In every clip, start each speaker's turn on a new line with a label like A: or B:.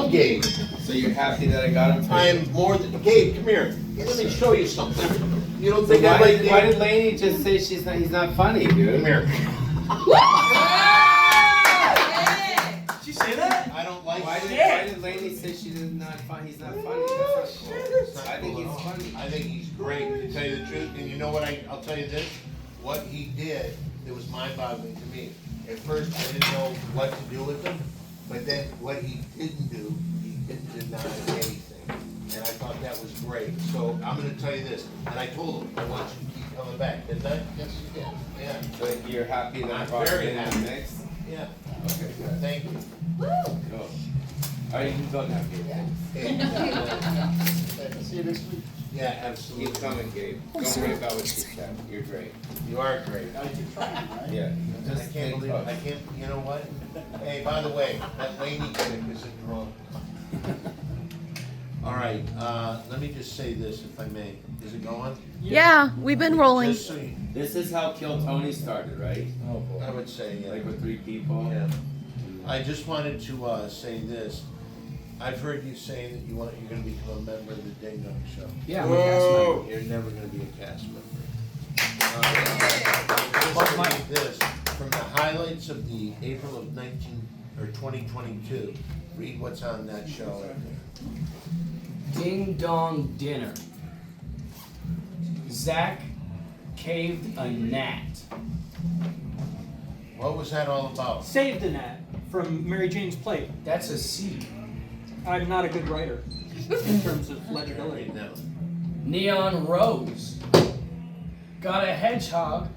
A: love Gabe.
B: So you're happy that I got him for
A: I
B: you?
A: am more than Gabe. Come here. Let me show you something. You don't
B: So
A: think I like
B: why
A: Gabe?
B: did Lainey just say he's not funny, dude?
A: Come here.
C: Did she say that?
A: I don't like.
B: Why did Lainey say he's not funny? That's not cool. I think he's funny.
A: I think he's great, to tell you the truth. And you know what? I'll tell you this. What he did, it was mind-boggling to me. At first, I didn't know what to do with him. But then what he didn't do, he didn't deny anything. And I thought that was great. So I'm going to tell you this. And I told him, I want you to keep coming back. Didn't I? Yes, you did. Yeah.
B: So you're happy that I
A: I'm
B: brought
A: very
B: him in
A: happy.
B: the mix?
A: Yeah.
B: Okay, good.
A: Thank you.
B: Cool. All right, you can go now, Gabe.
A: See you next week. Yeah,
B: Keep
A: absolutely.
B: coming, Gabe. Don't worry about what she said. You're great.
A: You are great.
B: Yeah.
A: I can't believe it. I can't, you know what? Hey, by the way, that lady chick is a drunk. All right, let me just say this, if I may. Is it going?
D: Yeah, we've been rolling.
A: Just so you,
B: This is how Kill Tony started, right?
C: Oh boy.
A: I would say, yeah.
B: Like with 3 people.
A: Yeah. I just wanted to say this. I've heard you saying that you're going to become a member of the Ding Dong Show.
C: Yeah, I'm a cast member.
A: You're never going to be a cast member.
C: Fuck Mike.
A: Just this, from the highlights of the April of 2022, read what's on that show right there.
E: Ding Dong Dinner. Zach caved a gnat.
A: What was that all about?
F: Saved the Gnat from Mary Jane's Plate.
E: That's a C.
F: I'm not a good writer in terms of legibility.
A: Right now.
E: Neon Rose. Got a hedgehog.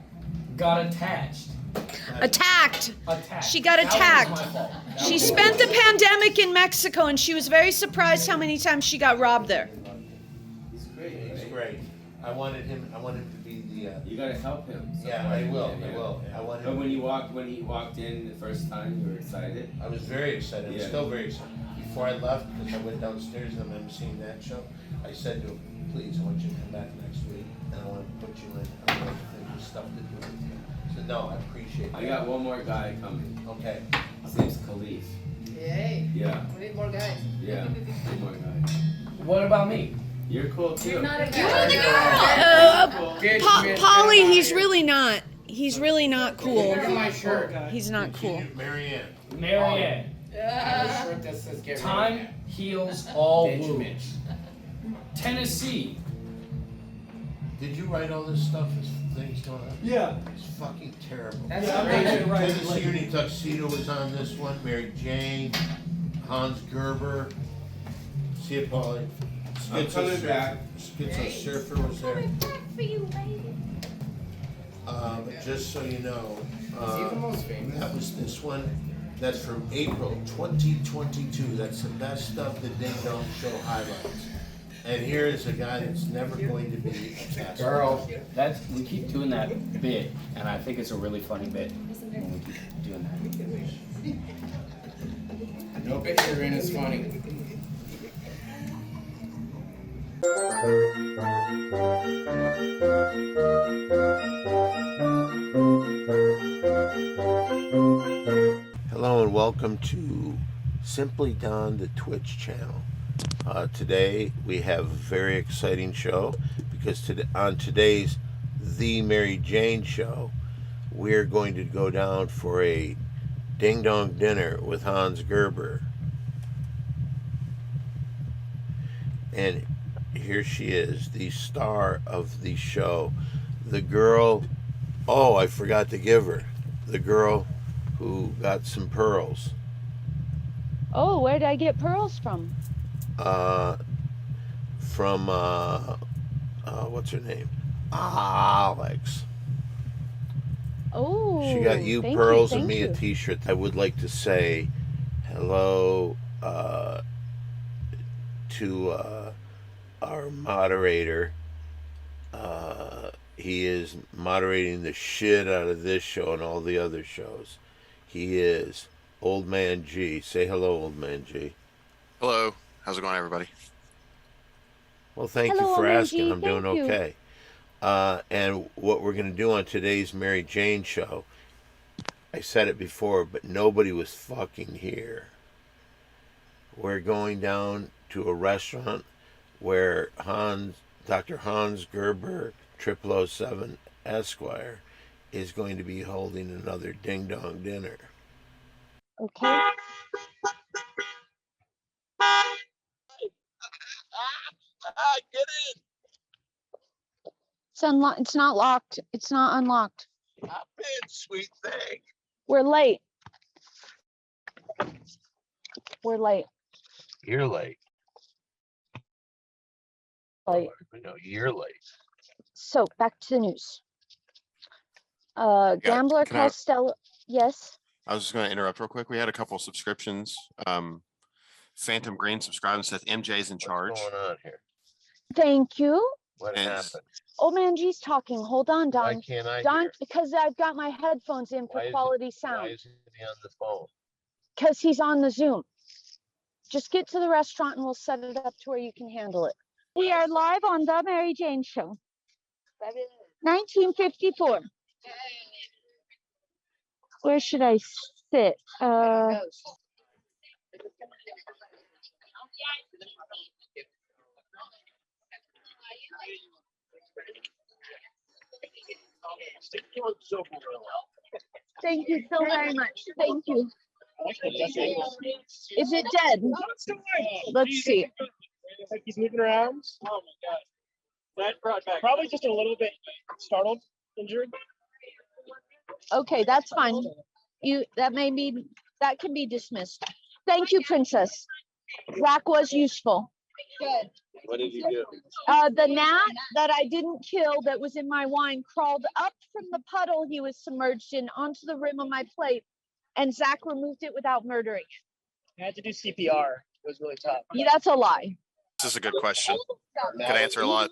E: Got attached.
D: Attacked.
E: Attacked.
D: She got
E: That
D: attacked.
E: was my fault. That
D: She
E: was-
D: spent the pandemic in Mexico and she was very surprised how many times she got robbed there.
B: He's great.
A: He's great. I wanted him to be the.
B: You gotta help him.
A: Yeah, I will.
B: Yeah.
A: I will. I want
B: But
A: him.
B: when he walked in the first time, you were excited.
A: I was very excited. I'm
B: Yeah.
A: still very excited. Before I left, because I went downstairs and I'm seeing that show, I said to him, "Please, I want you to come back next week, and I want to put you in. I want to think of stuff to do with you." I said, "No, I appreciate that."
B: I got one more guy coming.
A: Okay.
B: His name's Khalif.
G: Yay.
B: Yeah.
G: We need more guys.
B: Yeah. One more guy.
E: What about me?
B: You're cool too.
G: You're not a
D: Uh,
G: guy.
D: Polly, he's really not. He's really not cool.
C: Look at my shirt.
D: He's not cool.
A: Marianne.
E: Marianne.
C: I have a shirt that says get
E: Time heals all
C: Bitch,
E: wounds.
C: bitch.
E: Tennessee.
A: Did you write all this stuff as things going on?
F: Yeah.
A: It's fucking terrible.
C: That's
F: Yeah, I'm
C: crazy.
F: not right.
A: Tennessee Uni Tuxedo was on this one. Mary Jane, Hans Gerber. See it, Paulie?
B: I'm coming back.
A: Schizo Surfer was there. But just so you know,
C: Is he the most famous?
A: that was this one. That's from April 2022. That's the best of the Ding Dong Show highlights. And here is a guy that's never going to be a cast.
C: Girl.
E: We keep doing that bit, and I think it's a really funny bit when we keep doing that.
C: No picture you're in is funny.
A: Hello and welcome to Simply Don the Twitch channel. Today we have a very exciting show because on today's The Mary Jane Show, we're going to go down for a ding dong dinner with Hans Gerber. And here she is, the star of the show. The girl, oh, I forgot to give her. The girl who got some pearls.
D: Oh, where did I get pearls from?
A: From what's her name? Alex.
D: Oh,
A: She got you
D: thank
A: pearls
D: you,
A: and me
D: thank
A: a
D: you.
A: t-shirt. I would like to say hello to our moderator. He is moderating the shit out of this show and all the other shows. He is Old Man G. Say hello, Old Man G.
H: Hello. How's it going, everybody?
A: Well, thank
D: Hello,
A: you for
D: Old Man
A: asking.
D: G.
A: I'm doing
D: Thank you.
A: okay. And what we're going to do on today's Mary Jane show, I said it before, but nobody was fucking here. we're going down to a restaurant where Dr. Hans Gerber, 0007 Esquire, is going to be holding another Ding Dong dinner.
D: Okay.
A: Get in!
D: It's unlocked. It's not locked. It's not unlocked.
A: Hop in, sweet thing.
D: We're late. We're late.
A: You're late.
D: Late.
A: No, you're late.
D: So back to the news. Gambler
H: can I-
D: Costello. Yes.
H: I was just going to interrupt real quick. We had a couple subscriptions. Phantom Green subscribed and says MJ's in charge.
A: What's going on here?
D: Thank you.
A: What
H: And-
A: happened?
D: Oh man, G's talking. Hold on,
A: Why
D: Don.
A: can't I
D: Don,
A: hear?
D: because I've got my headphones in for
A: Why is it-
D: quality
A: Why
D: sound.
A: is he on the phone?
D: Because he's on the Zoom. Just get to the restaurant and we'll set it up to where you can handle it. We are live on The Mary Jane Show. 1954. Where should I sit? Thank you so very much. Thank you. Is it dead? Let's see.
I: He's moving around. Oh my god. That brought back. Probably just a little bit startled, injured.
D: Okay, that's fine. That can be dismissed. Thank you, Princess. Zach was useful.
G: Good.
A: What did you do?
D: The gnat that I didn't kill that was in my wine crawled up from the puddle he was submerged in onto the rim of my plate, and Zach removed it without murdering.
I: I had to do CPR. It was really tough.
D: Yeah, that's a lie.
H: This is a good question. Could answer a lot.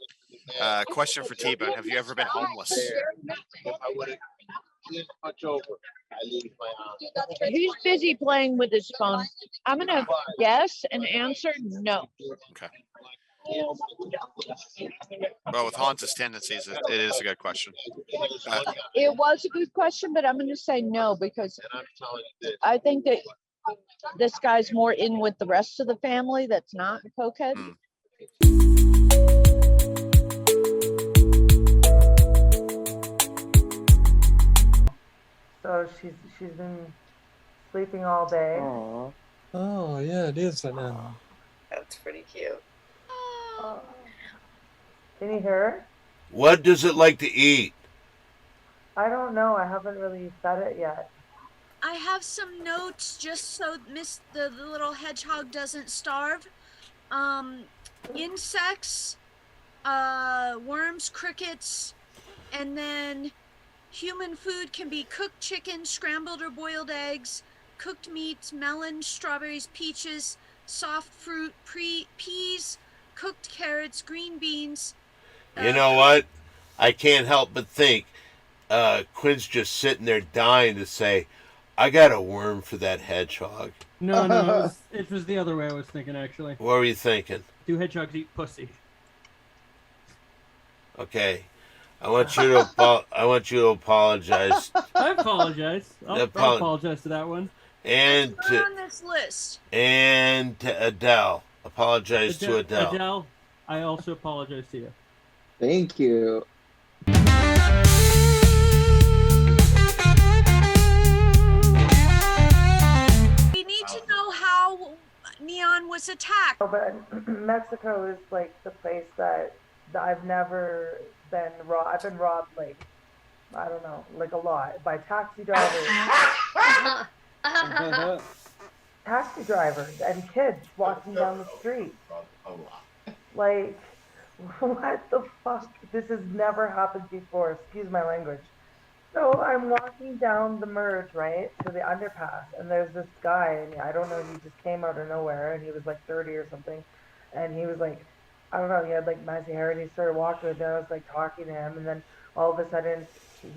H: Question for T-Bone. Have you ever been homeless?
A: If I would have much over, I lose my arm.
D: He's busy playing with his phone. I'm gonna guess and answer no.
H: Okay. Well, with Hans's tendencies, it is a good question.
D: It was a good question, but I'm gonna say no because
A: And I'm telling you this.
D: I think that this guy's more in with the rest of the family that's not a cokehead.
H: Hmm.
J: So she's been sleeping all day.
F: Oh, yeah, it is. Now.
G: That's pretty cute.
J: Can you hear her?
A: What does it like to eat?
J: I don't know. I haven't really fed it yet.
D: I have some notes just so the little hedgehog doesn't starve. Insects, worms, crickets, and then human food can be cooked chicken, scrambled or boiled eggs, cooked meats, melons, strawberries, peaches, soft fruit, peas, cooked carrots, green beans.
A: You know what? I can't help but think Quinn's just sitting there dying to say, I got a worm for that hedgehog.
F: No, it was the other way I was thinking, actually.
A: What were you thinking?
F: Do hedgehogs eat pussy?
A: Okay. I want you to apologize.
F: I apologize. I'll apologize to that one.
A: And
D: Put on this list.
A: to Adele. Apologize to Adele.
F: Adele, I also apologize to you.
B: Thank you.
D: We need to know how Neon was attacked.
J: Oh, but Mexico is like the place that I've never been robbed. I've been robbed like, I don't know, like a lot by taxi drivers. Taxi drivers and kids walking down the street. Like, what the fuck? This has never happened before. Excuse my language. So I'm walking down the merge, right, to the underpass, and there's this guy, and I don't know, he just came out of nowhere, and he was like 30 or something, and he was like, I don't know, he had like messy hair, and he started walking with me, and I was like talking to him, and then all of a sudden,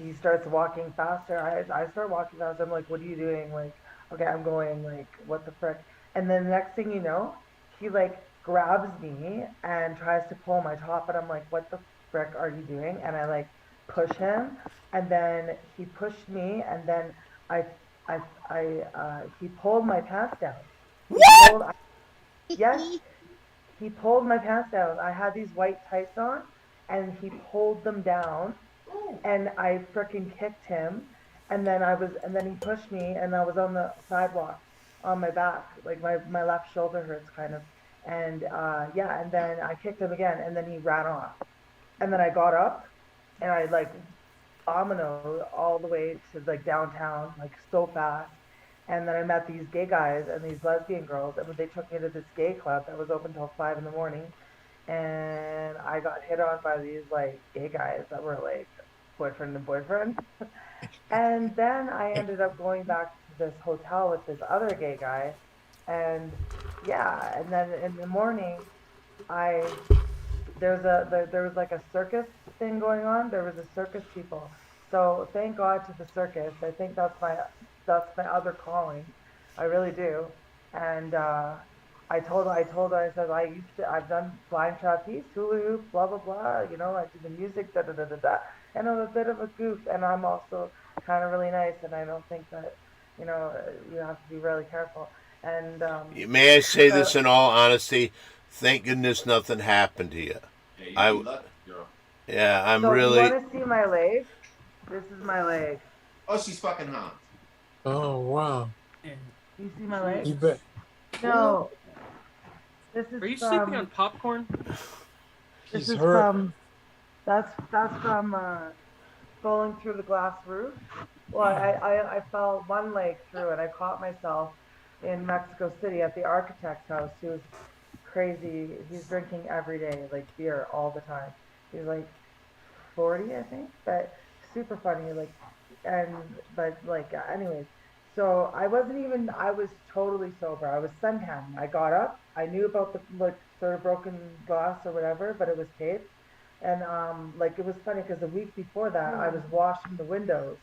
J: he starts walking faster. I start walking faster. I'm like, what are you doing? Like, okay, I'm going, like, what the frick? And then the next thing you know, he like grabs me and tries to pull my top, and I'm like, what the frick are you doing? And I like push him, and then he pushed me, and then he pulled my pants down. Yes, he pulled my pants down. I had these white tights on, and he pulled them down, and I frickin' kicked him, and then he pushed me, and I was on the sidewalk on my back, like my left shoulder hurts kind of, and yeah, and then I kicked him again, and then he ran off, and then I got up, and I like domino all the way to like downtown, like so fast. And then I met these gay guys and these lesbian girls, and they took me to this gay club that was open till 5 in the morning. And I got hit on by these like gay guys that were like boyfriend and boyfriend. And then I ended up going back to this hotel with this other gay guy, and yeah, and then in the morning, I there was like a circus thing going on. There was a circus people. So thank God to the circus. I think that's my other calling. I really do. And I said I've done flying trapeze, hula hoop, blah blah blah. You know, I do the music, da da da da da. And I'm a bit of a goof, and I'm also kind of really nice. And I don't think that, you know, you have to be really careful. And
A: May I say this in all honesty? Thank goodness nothing happened to you. Yeah, I'm
J: so
A: really.
J: You want to see my leg? This is my leg.
B: Oh, she's fucking hot.
K: Oh, wow.
J: You see my leg?
K: You bet.
J: No. This is
F: Are you
J: from,
F: sleeping on popcorn?
J: This
K: She's
J: is
K: hurt.
J: from. That's from falling through the glass roof. Well, I fell one leg through, and I caught myself in Mexico City at the architect's house. He was crazy. He's drinking every day, like beer all the time. He's like 40, I think, but super funny. Like, anyways. So I was totally sober. I was suntanning. I got up. I knew about the like sort of broken glass or whatever, but it was taped. And like it was funny because the week before that, I was washing the windows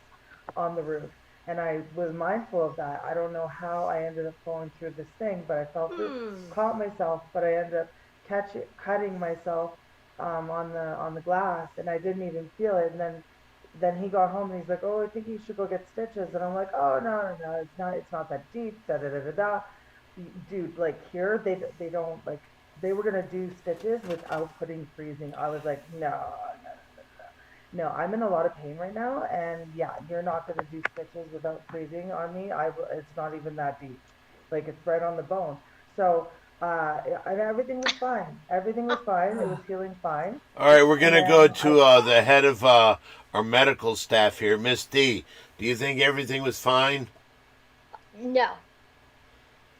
J: on the roof, and I was mindful of that. I don't know how I ended up falling through this thing, but I fell through, caught myself, but I ended up cutting myself on the glass, and I didn't even feel it. And then he got home and he's like, "Oh, I think you should go get stitches." And I'm like, "Oh no, it's not that deep." Da da da da da. Dude, like here they don't like they were gonna do stitches without putting freezing. I was like, no, I'm in a lot of pain right now, and yeah, you're not gonna do stitches without freezing on me. It's not even that deep, like it's right on the bone. So and everything was fine. Everything was fine. It was healing fine.
A: All right, we're gonna go to the head of our medical staff here, Miss D. Do you think everything was fine?
L: No,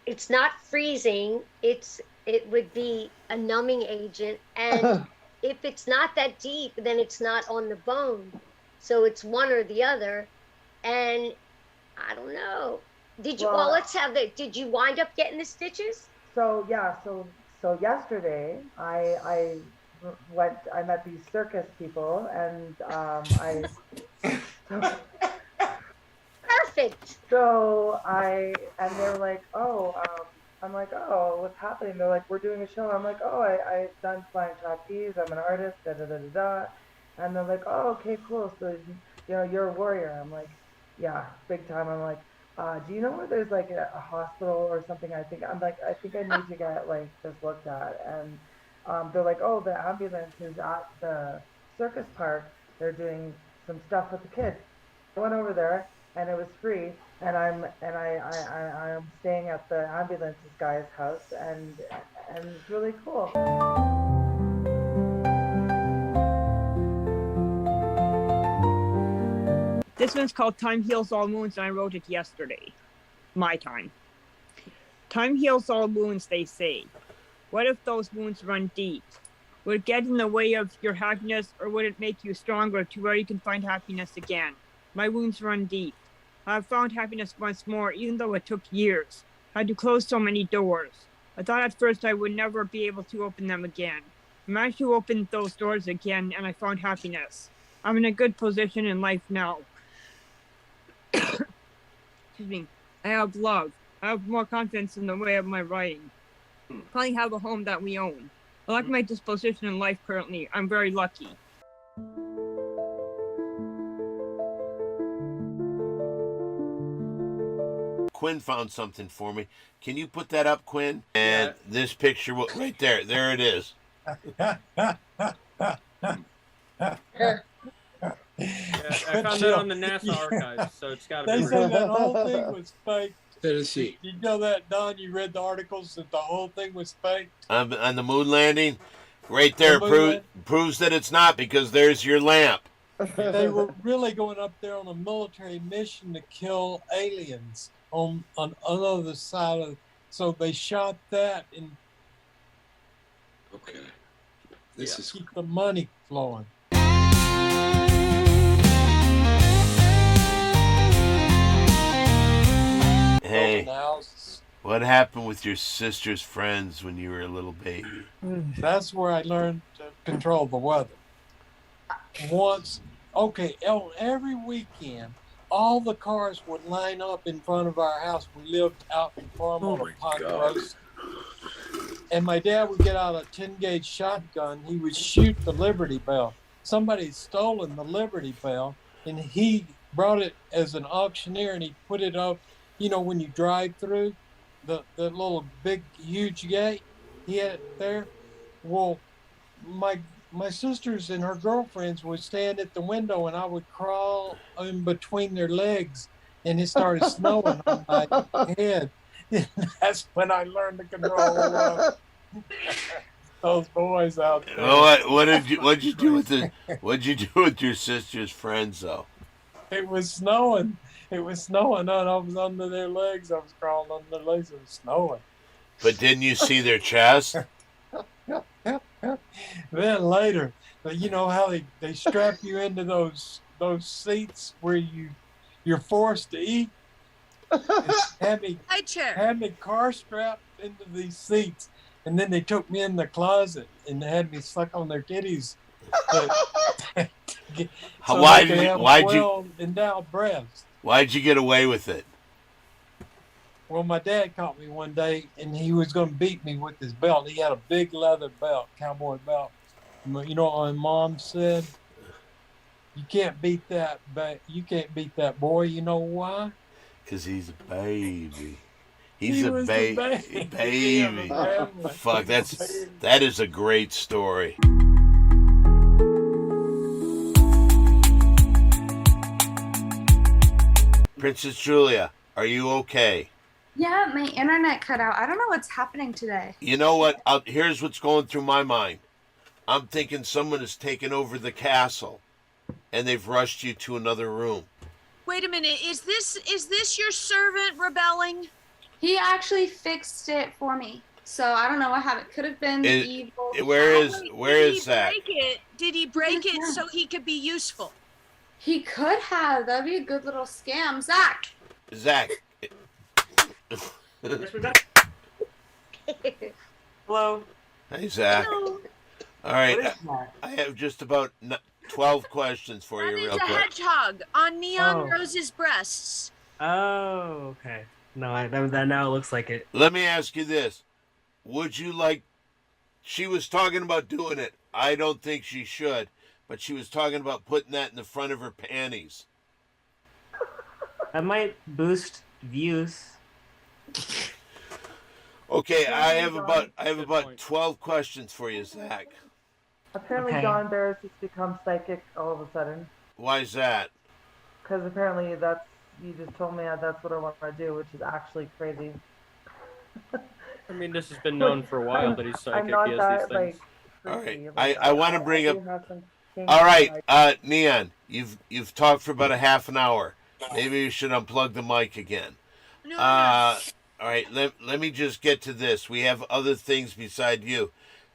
L: it's not freezing. It would be a numbing agent, and if it's not that deep, then it's not on the bone. So it's one or the other, and I don't know. Did you? Well, let's have the. Did you wind up getting the stitches?
J: So yeah, so yesterday I met these circus people, and
L: Perfect.
J: So and they were like, "Oh, I'm like, "Oh, what's happening?" They're like, "We're doing a show." I'm like, "Oh, I've done flying trapeze. I'm an artist." Da da da da da. And they're like, "Oh, okay, cool. So you know, you're a warrior." I'm like, "Yeah, big time." I'm like, "Do you know where there's like a hospital or something?" I think I need to get like this looked at. And they're like, "Oh, the ambulance is at the circus park. They're doing some stuff with the kids." I went over there, and it was free. And I'm staying at the ambulance guy's house, and it's really cool.
M: This one's called Time Heals All Wounds, and I wrote it yesterday. My time. Time heals all wounds, they say. What if those wounds run deep? Would it get in the way of your happiness, or would it make you stronger to where you can find happiness again? My wounds run deep. I have found happiness once more, even though it took years. I had to close so many doors. I thought at first I would never be able to open them again. I managed to open those doors again, and I found happiness. I'm in a good position in life now. Excuse me. I have love. I have more confidence in the way of my writing. Finally have a home that we own. I like my disposition in life currently. I'm very lucky.
A: Quinn found something for me. Can you put that up, Quinn? And this picture, right there. There it is.
F: Yeah, I found that on the NASA archives, so it's got to be. They said that whole thing was fake.
C: Tennessee.
F: You know that, Don? You read the articles that the whole thing was fake?
A: On the moon landing? Right there proves that it's not, because there's your lamp.
F: They were really going up there on a military mission to kill aliens on another side of. So they shot that and.
C: Okay. This is
F: keep the money flowing.
A: Hey, what happened with your sister's friends when you were a little baby?
F: That's where I learned to control the weather. Every weekend, all the cars would line up in front of our house. We lived out in farm on a Ponderosa. And my dad would get out a 10-gauge shotgun. He would shoot the Liberty Bell. Somebody had stolen the Liberty Bell, and he brought it as an auctioneer, and he put it up. You know, when you drive through the little big, huge gate, he had it there. Well, my sisters and her girlfriends would stand at the window, and I would crawl in between their legs, and it started snowing on my head. And that's when I learned to control those boys out there.
A: Well, what'd you do with your sister's friends though?
F: It was snowing. It was snowing, and I was under their legs. I was crawling under their legs. It was snowing.
A: But didn't you see their chest?
F: Then later, you know how they strap you into those seats where you're forced to eat. Had me car strapped into these seats, and then they took me in the closet and had me suck on their titties. Why'd you endowed breasts?
A: Why'd you get away with it?
F: Well, my dad caught me one day, and he was going to beat me with his belt. He had a big leather belt, cowboy belt. You know what my mom said? You can't beat that. You can't beat that boy. You know why?
A: Because he's a baby. He's a baby. Fuck, that is a great story. Princess Julia, are you okay?
N: Yeah, my internet cut out. I don't know what's happening today.
A: You know what? Here's what's going through my mind. I'm thinking someone has taken over the castle, and they've rushed you to another room.
D: Wait a minute. Is this your servant rebelling?
N: He actually fixed it for me. So I don't know what happened. Could have been the evil.
A: Where is Zach?
D: Did he break it so he could be useful?
N: He could have. That'd be a good little scam. Zach.
O: Hello.
A: Hey, Zach.
D: Hello.
A: All right. I have just about 12 questions for you real quick.
D: That is a hedgehog on Neon Rose's breasts.
O: Oh, okay. No, that now it looks like it.
A: Let me ask you this. Would you like... She was talking about doing it. I don't think she should. But she was talking about putting that in the front of her panties.
O: That might boost views.
A: Okay, I have about 12 questions for you, Zach.
J: Apparently, Don Barris has become psychic all of a sudden.
A: Why is that?
J: Because apparently you just told me that's what I want to do, which is actually crazy.
O: I mean, this has been known for a while that he's psychic.
J: I'm not
O: he has
J: that,
O: these things.
A: All right, I want to bring up... All right, Neon, you've talked for about a half an hour. Maybe you should unplug the mic again. All right, let me just get to this. We have other things beside you.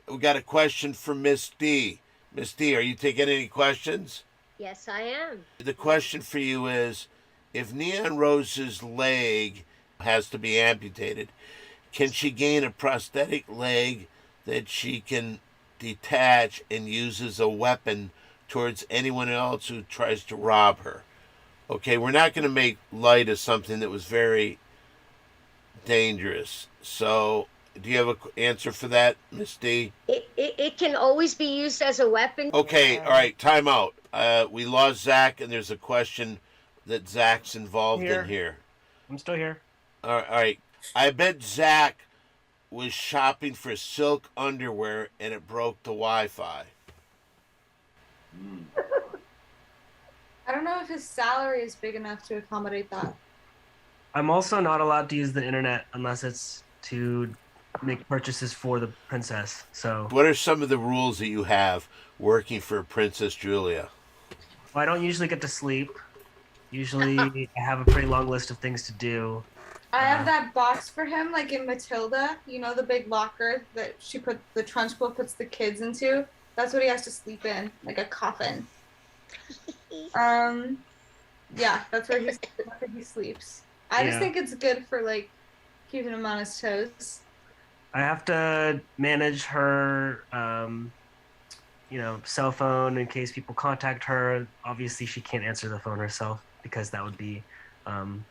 A: We got a question from Miss D. Miss D, are you taking any questions?
L: Yes, I am.
A: The question for you is, if Neon Rose's leg has to be amputated, can she gain a prosthetic leg that she can detach and use as a weapon towards anyone else who tries to rob her? Okay, we're not going to make light of something that was very dangerous. So, do you have an answer for that, Miss D?
L: It can always be used as a weapon.
A: Okay, all right, time out. We lost Zach, and there's a question that Zach's involved in here.
O: I'm still here.
A: All right. I bet Zach was shopping for silk underwear and it broke the Wi-Fi.
N: I don't know if his salary is big enough to accommodate that.
P: I'm also not allowed to use the internet unless it's to make purchases for the princess. So
A: What are some of the rules that you have working for Princess Julia?
P: I don't usually get to sleep. Usually I have a pretty long list of things to do.
N: I have that box for him, like in Matilda. You know, the big locker that the Trunchbull puts the kids into. That's what he has to sleep in, like a coffin. Yeah, that's where he sleeps. I just think it's good for like keeping him on his toes.
P: I have to manage her, cell phone in case people contact her. Obviously, she can't answer the phone herself because that would be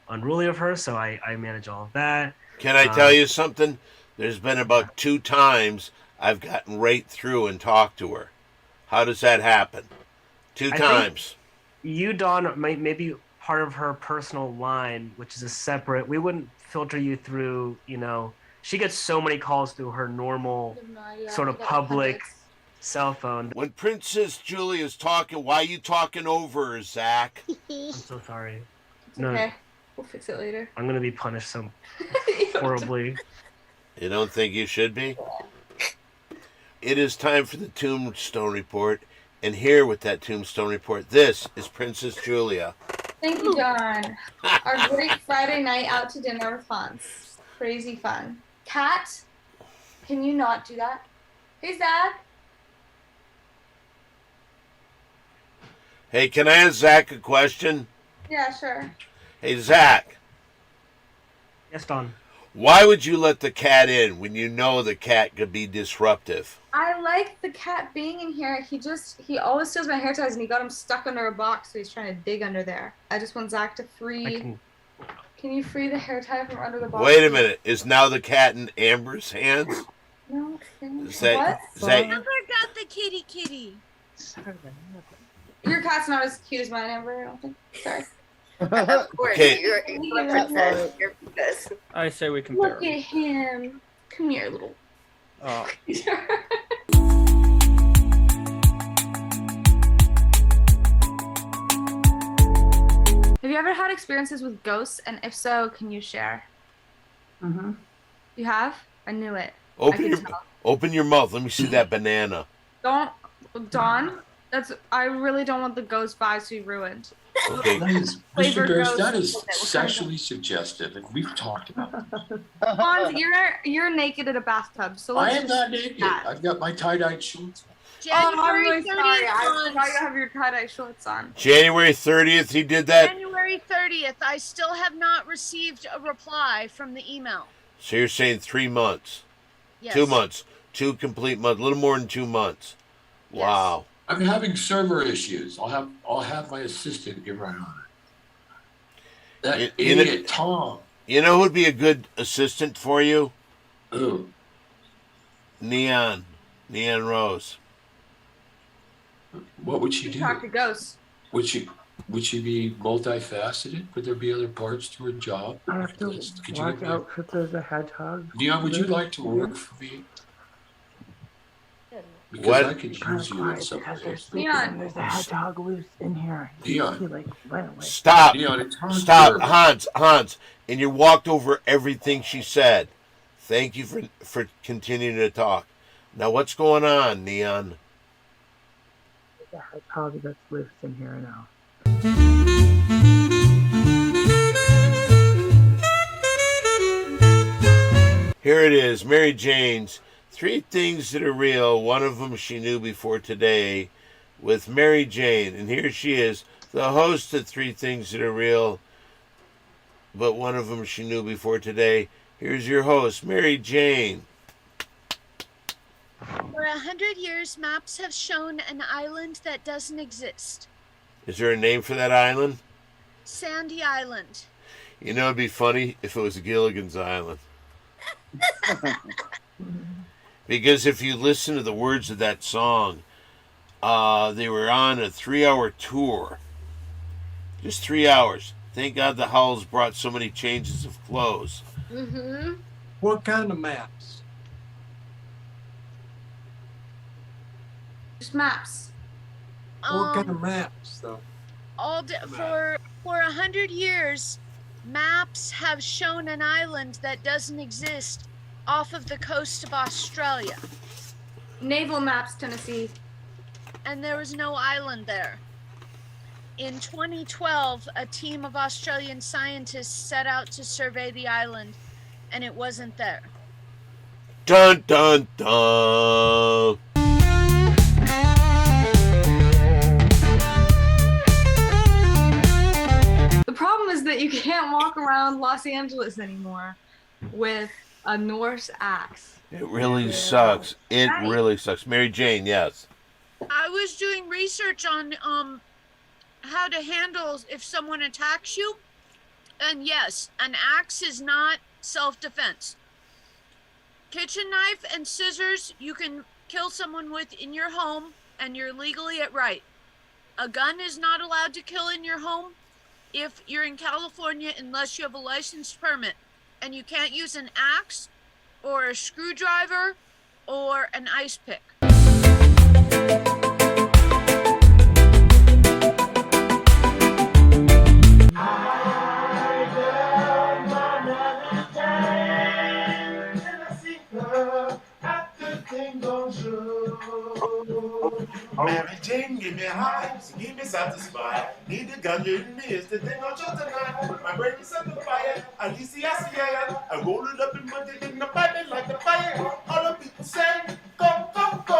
P: unruly of her. So I manage all of that.
A: Can I tell you something? There's been about 2 times I've gotten right through and talked to her. How does that happen? 2 times.
P: You, Dawn, may be part of her personal line, which is a separate. We wouldn't filter you through, she gets so many calls through her normal sort of public cell phone.
A: When Princess Julia's talking, why are you talking over her, Zach?
P: I'm so sorry.
N: It's okay. We'll fix it later.
P: I'm going to be punished so horribly.
A: You don't think you should be? It is time for the Tombstone Report. And here with that Tombstone Report, this is Princess Julia.
N: Thank you, John. Our great Friday night out to dinner with Hans. Crazy fun. Kat, can you not do that? Hey, Zach.
A: Hey, can I ask Zach a question?
N: Yeah, sure.
A: Hey, Zach.
P: Yes, Don.
A: Why would you let the cat in when you know the cat could be disruptive?
N: I like the cat being in here. He always steals my hair ties and he got him stuck under a box, so he's trying to dig under there. I just want Zach to free. Can you free the hair tie from under the box?
A: Wait a minute. Is now the cat in Amber's hands?
N: No.
A: Is that,
N: What?
A: is that,
D: Amber got the kitty.
N: Your cat's not as cute as mine, Amber, I don't think. Sorry.
G: Of course,
A: Okay.
G: you're a princess. You're a princess.
O: I say we compare.
N: Look at him. Come here, little.
O: Oh.
N: Have you ever had experiences with ghosts? And if so, can you share?
J: Mm-hmm.
N: You have? I knew it.
A: open your mouth. Let me see that banana.
N: Don't, Dawn. I really don't want the ghost vibes to be ruined.
A: Okay.
C: That is,
N: Flavor
C: Mr. Barris,
N: ghost.
C: that is sexually suggestive, and we've talked about that.
N: Hans, you're naked in a bathtub, so
C: I
N: let's
C: am
N: just
C: not
N: do
C: naked.
N: that.
C: I've got my tie-dyed shorts.
N: I'm
D: January
N: really
D: 30th.
N: sorry. I
D: Hans.
N: forgot you have your tie-dye shorts on.
A: January 30th, he did that?
D: January 30th. I still have not received a reply from the email.
A: So you're saying 3 months?
D: Yes.
A: 2 months. 2 complete months. A little more than 2 months.
D: Yes.
A: Wow.
C: I'm having server issues. I'll have my assistant get right on it. That idiot Tom.
A: You know who'd be a good assistant for you?
C: Who?
A: Neon Rose.
C: What would she do?
N: Talk to ghosts.
C: Would she be multifaceted? Would there be other parts to her job?
J: I have to watch out for the hedgehog.
C: Neon, would you like to work for me? Because
A: What?
C: I could use you in some ways.
N: Neon.
J: There's a hedgehog loose in here.
C: Neon.
J: He like went away.
A: Stop.
C: Neon, it's Hans
A: Stop.
C: Gerber.
A: Hans. And you walked over everything she said. Thank you for continuing to talk. Now what's going on, Neon?
J: There's a hedgehog that's loose in here now.
A: Here it is, Mary Jane's 3 things that are real. One of them she knew before today with Mary Jane. And here she is, the host of 3 things that are real, but one of them she knew before today. Here's your host, Mary Jane.
D: For 100 years, maps have shown an island that doesn't exist.
A: Is there a name for that island?
D: Sandy Island.
A: You know, it'd be funny if it was Gilligan's Island. Because if you listen to the words of that song, they were on a 3-hour tour. Just 3 hours. Thank God the Howls brought so many changes of clothes.
L: Mm-hmm.
F: What kind of maps?
N: Just maps.
F: What kind of maps, though?
D: For 100 years, maps have shown an island that doesn't exist off of the coast of Australia.
N: Naval maps, Tennessee.
D: And there was no island there. In 2012, a team of Australian scientists set out to survey the island, and it wasn't there.
A: Dun dun dun.
N: The problem is that you can't walk around Los Angeles anymore with a Norse axe.
A: It really sucks. It really sucks. Mary Jane, yes.
D: I was doing research on how to handle if someone attacks you, and yes, an axe is not self-defense. Kitchen knife and scissors you can kill someone with in your home, and you're legally at right. A gun is not allowed to kill in your home if you're in California unless you have a licensed permit, and you can't use an axe or a screwdriver or an ice pick.
Q: Mary Jane, give me high, keep me satisfied. Need the ganja in me, it's the thing on show tonight. My brain is set on fire, at least I roll it up and put it in the pipe like the fire. All the people say, go, go, go.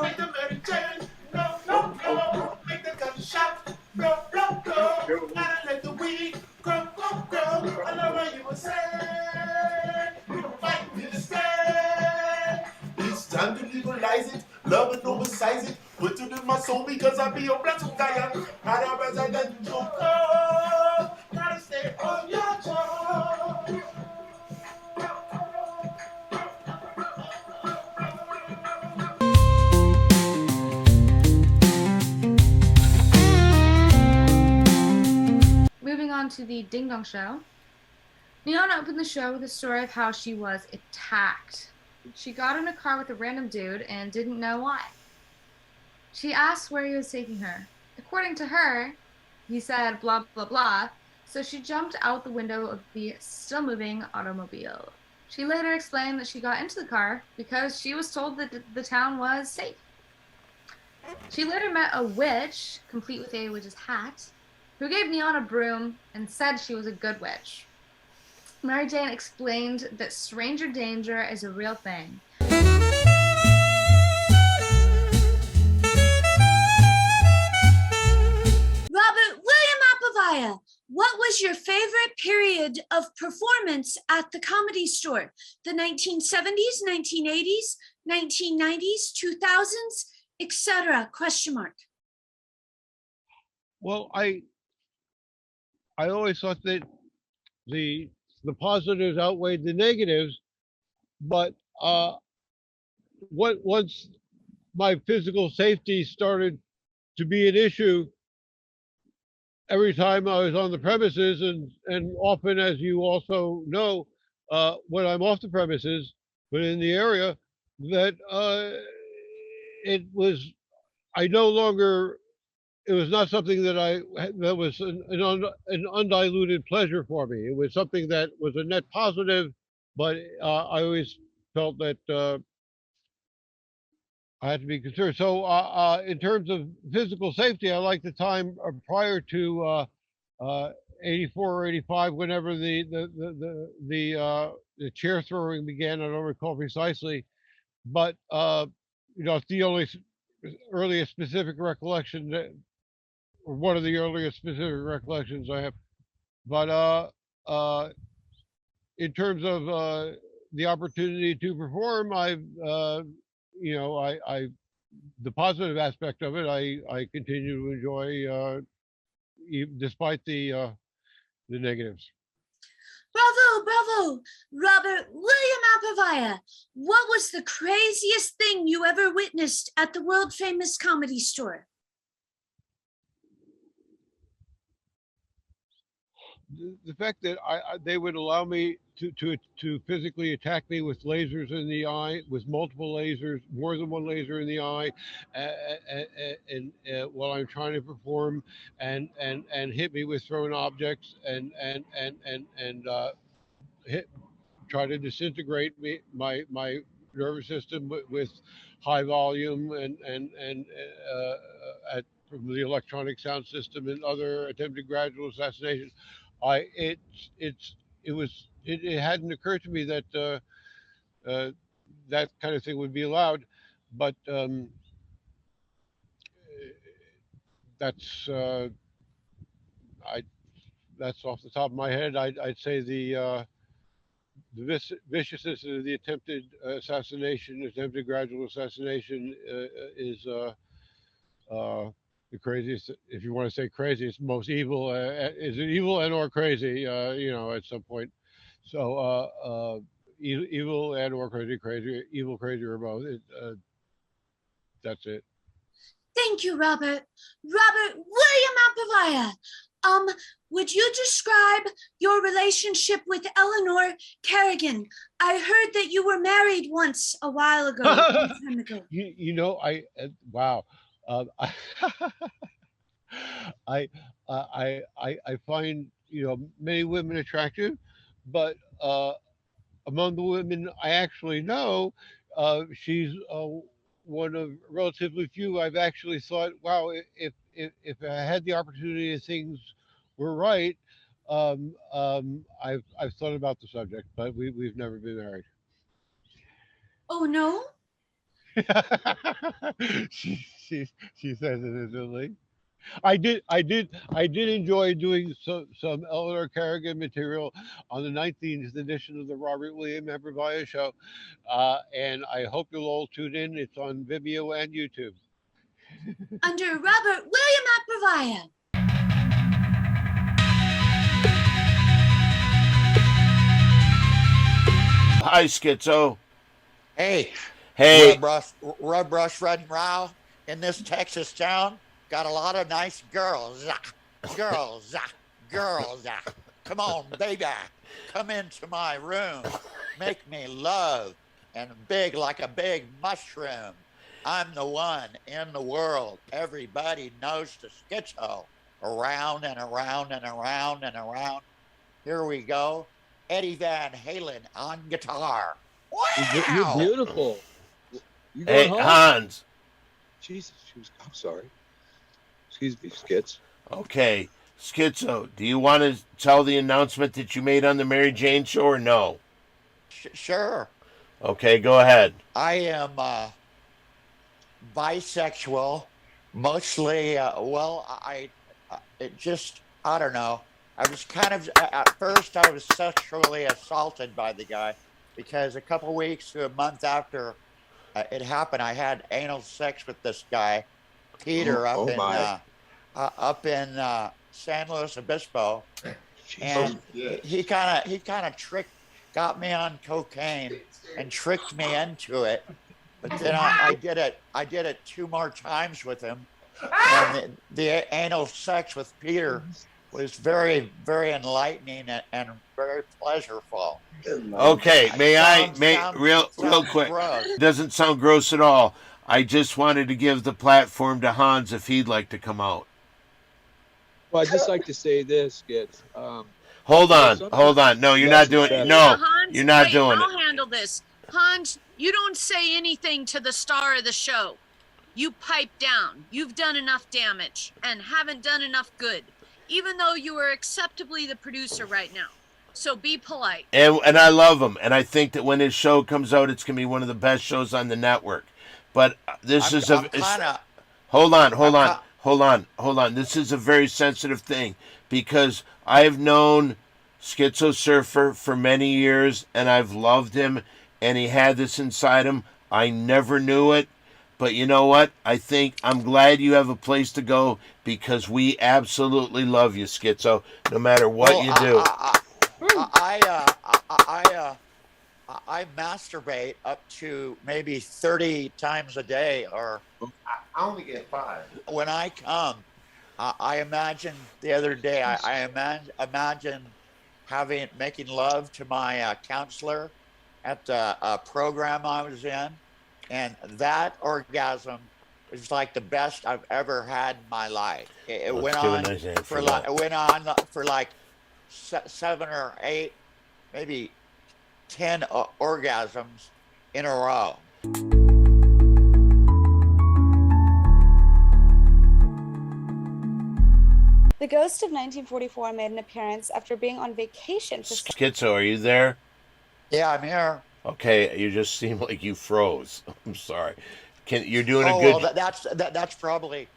Q: Make the Mary Jane, no, no, no. Make the ganja shot, blow, blow, blow. Gotta let the weed grow, grow, grow. I love what you were saying. We don't fight, we just stay. It's time to legalize it, love it, oversize it. Put it in my soul because I be a blessed guy. I don't represent you. Gotta stay on your job.
N: Moving on to the Ding Dong Show. Niana opened the show with a story of how she was attacked. She got in a car with a random dude and didn't know why. She asked where he was taking her. According to her, he said blah blah blah, so she jumped out the window of the still moving automobile. She later explained that she got into the car because she was told that the town was safe. She later met a witch, complete with a witch's hat, who gave Neon a broom and said she was a good witch. Mary Jane explained that stranger danger is a real thing.
D: Robert William Applevia, what was your favorite period of performance at the Comedy Store? The 1970s, 1980s, 1990s, 2000s, etc. Question mark.
R: Well, I always thought that the positives outweighed the negatives, but once my physical safety started to be an issue, every time I was on the premises, and often, as you also know, when I'm off the premises, but in the area, that it was not something that was an undiluted pleasure for me. It was something that was a net positive, but I always felt that I had to be concerned. So in terms of physical safety, I like the time prior to 84 or 85, whenever the chair throwing began. I don't recall precisely, but it's the only earliest specific recollection that, or one of the earliest specific recollections I have. But in terms of the opportunity to perform, the positive aspect of it, I continue to enjoy, despite the negatives.
D: Bravo, bravo, Robert William Applevia. What was the craziest thing you ever witnessed at the world famous Comedy Store?
R: the fact that they would allow me to physically attack me with lasers in the eye, with multiple lasers, more than one laser in the eye, and while I'm trying to perform, and hit me with thrown objects, and hit, try to disintegrate my nervous system with high volume and at from the electronic sound system and other attempted gradual assassination. I it hadn't occurred to me that that kind of thing would be allowed, but that's I that's off the top of my head. I'd say the viciousness of the attempted assassination, attempted gradual assassination, is the craziest. If you want to say crazy, it's most evil. Is it evil and or crazy? At some point. So evil and or crazy, evil, crazy, or both. That's it.
D: Thank you, Robert. Robert William Apavaya. Would you describe your relationship with Eleanor Kerrigan? I heard that you were married once a while ago. A long time ago.
R: Wow. I find many women attractive, but among the women I actually know, she's one of relatively few I've actually thought, wow, if I had the opportunity, if things were right, I've thought about the subject, but we've never been married.
D: Oh no.
R: she says innocently. I did enjoy doing some Eleanor Kerrigan material on the 19th edition of the Robert William Apavaya Show, and I hope you'll all tune in. It's on Vimeo and YouTube.
D: Under Robert William Apavaya.
A: Hi, Schizo.
S: Hey.
A: Hey.
S: Rub Brush Run Row in this Texas town. Got a lot of nice girls. Girls. Come on, baby. Come into my room. Make me love. And big like a big mushroom. I'm the one in the world. Everybody knows the Schizo. Around and around and around and around. Here we go. Eddie Van Halen on guitar. Wow!
K: You're beautiful. You
A: Hey,
K: going home?
A: Hans.
K: Jesus, I'm sorry. Excuse me, Skits.
A: Okay, Schizo, do you want to tell the announcement that you made on the Mary Jane Show or no?
S: Sure.
A: Okay, go ahead.
S: I am bisexual, mostly. I don't know. I was kind of, at first I was sexually assaulted by the guy because a couple weeks to a month after it happened, I had anal sex with this guy, Peter, up in San Luis Obispo, and he kind of got me on cocaine and tricked me into it. But then I did it 2 more times with him, and the anal sex with Peter was very, very enlightening and very pleasurable.
A: Okay, real quick.
S: Gross.
A: Doesn't sound gross at all. I just wanted to give the platform to Hans if he'd like to come out.
K: Well, I'd just like to say this, Skits.
A: Hold on. No, you're not doing it. No,
D: Hans,
A: you're not
D: wait,
A: doing
D: I'll
A: it.
D: handle this. Hans, you don't say anything to the star of the show. You pipe down. You've done enough damage and haven't done enough good, even though you are acceptably the producer right now. So be polite.
A: And I love him, and I think that when his show comes out, it's gonna be one of the best shows on the network. But hold on. This is a very sensitive thing because I've known Schizo Surfer for many years, and I've loved him, and he had this inside him. I never knew it, but you know what? I'm glad you have a place to go because we absolutely love you, Schizo, no matter what you do.
S: I masturbate up to maybe 30 times a day, or
Q: I only get 5.
S: when I come, I imagine the other day, I imagine making love to my counselor at the program I was in, and that orgasm was like the best I've ever had in my life. It
T: Let's
S: went
T: give a
S: on
T: nice hand
S: for
T: for
S: like
T: that.
S: it went on for like 7 or 8, maybe 10 orgasms in a row.
U: The ghost of 1944 made an appearance after being on vacation for
T: Schizo, are you there?
S: Yeah, I'm here.
T: Okay, you just seem like you froze. I'm sorry. You're doing a
S: Oh,
T: good.
S: well, that's probably